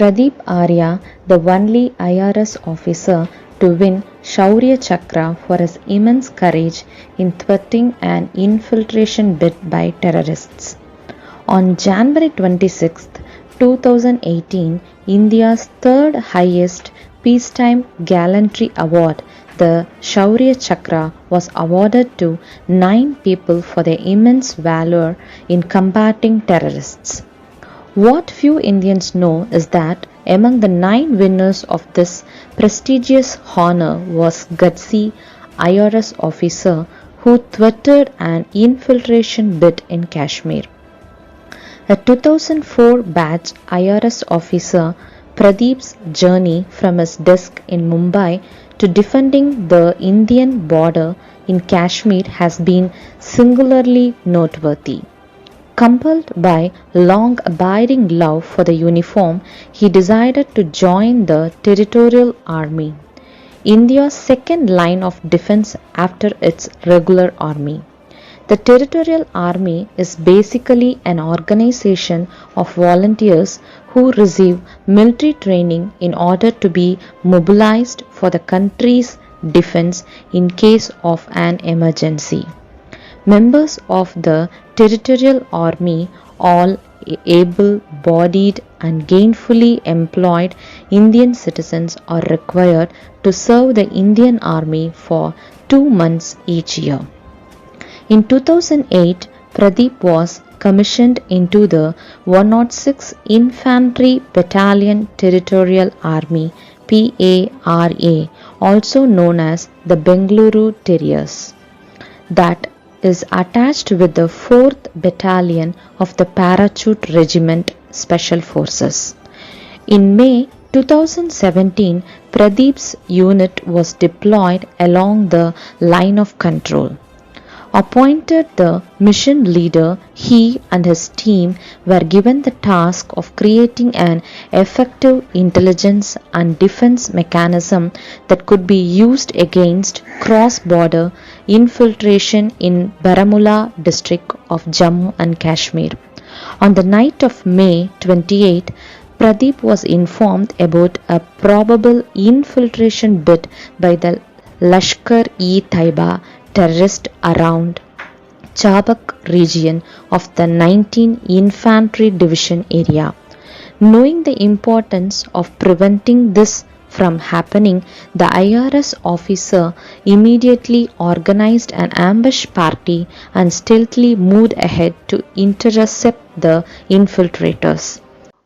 Pradeep Arya, the only IRS officer to win Shaurya Chakra for his immense courage in thwarting an infiltration bid by terrorists. On January 26, 2018, India's third highest peacetime gallantry award, the Shaurya Chakra, was awarded to 9 people for their immense valor in combating terrorists. What few Indians know is that among the 9 winners of this prestigious honor was gutsy IRS officer who thwarted an infiltration bid in Kashmir. A 2004 batch IRS officer, Pradeep's journey from his desk in Mumbai to defending the Indian border in Kashmir has been singularly noteworthy. Compelled by long-abiding love for the uniform, he decided to join the Territorial Army, India's second line of defense after its regular army. The Territorial Army is basically an organization of volunteers who receive military training in order to be mobilized for the country's defense in case of an emergency. Members of the Territorial Army, all able-bodied and gainfully employed Indian citizens, are required to serve the Indian Army for 2 months each year. In 2008, Pradeep was commissioned into the 106 Infantry Battalion Territorial Army PARA, also known as the Bengaluru Terriers, that is attached with the 4th Battalion of the Parachute Regiment Special Forces. In May 2017, Pradeep's unit was deployed along the line of control. Appointed the mission leader, he and his team were given the task of creating an effective intelligence and defense mechanism that could be used against cross-border infiltration in Baramulla district of Jammu and Kashmir. On the night of May 28, Pradeep was informed about a probable infiltration bid by the Lashkar-e-Taiba terrorist around Chabak region of the 19 Infantry Division area. Knowing the importance of preventing this from happening, the IRS officer immediately organized an ambush party and stealthily moved ahead to intercept the infiltrators.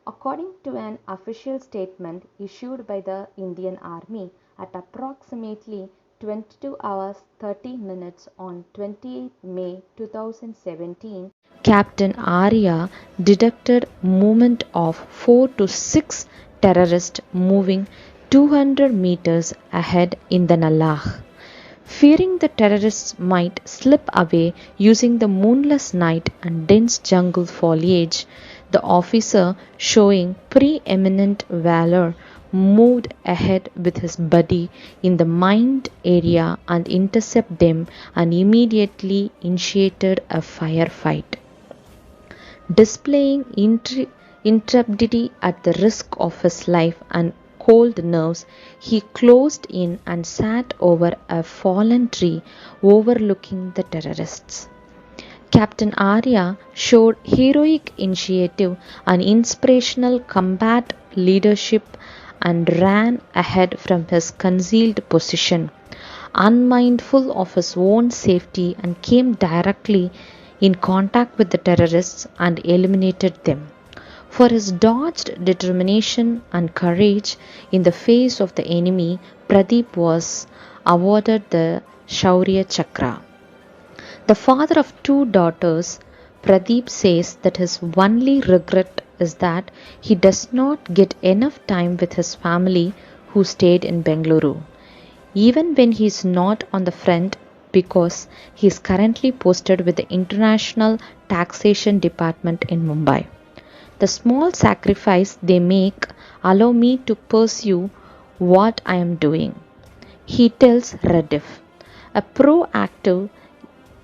According to an official statement issued by the Indian Army, at approximately 22 hours 30 minutes on 28 May 2017, Captain Arya detected movement of 4 to 6 terrorists moving 200 meters ahead in the Nalah. Fearing the terrorists might slip away using the moonless night and dense jungle foliage, the officer, showing preeminent valor, moved ahead with his buddy in the mined area and intercepted them and immediately initiated a firefight. Displaying intrepidity at the risk of his life and cold nerves, he closed in and sat over a fallen tree overlooking the terrorists. Captain Arya showed heroic initiative and inspirational combat leadership and ran ahead from his concealed position, unmindful of his own safety, and came directly in contact with the terrorists and eliminated them. For his dogged determination and courage in the face of the enemy, Pradeep was awarded the Shaurya Chakra. The father of 2 daughters, Pradeep says that his only regret is that he does not get enough time with his family who stayed in Bengaluru, even when he is not on the front, because he is currently posted with the International Taxation Department in Mumbai. The small sacrifice they make allow me to pursue what I am doing, he tells Rediff. A proactive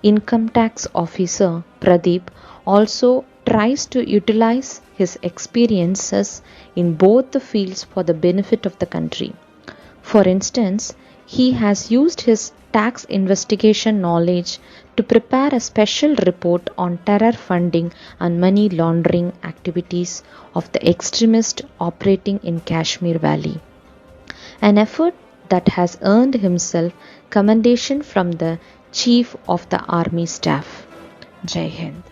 income tax officer, Pradeep, also tries to utilize his experiences in both the fields for the benefit of the country. For instance, he has used his tax investigation knowledge to prepare a special report on terror funding and money laundering activities of the extremists operating in Kashmir Valley, an effort that has earned himself commendation from the Chief of the Army Staff. Jai Hind.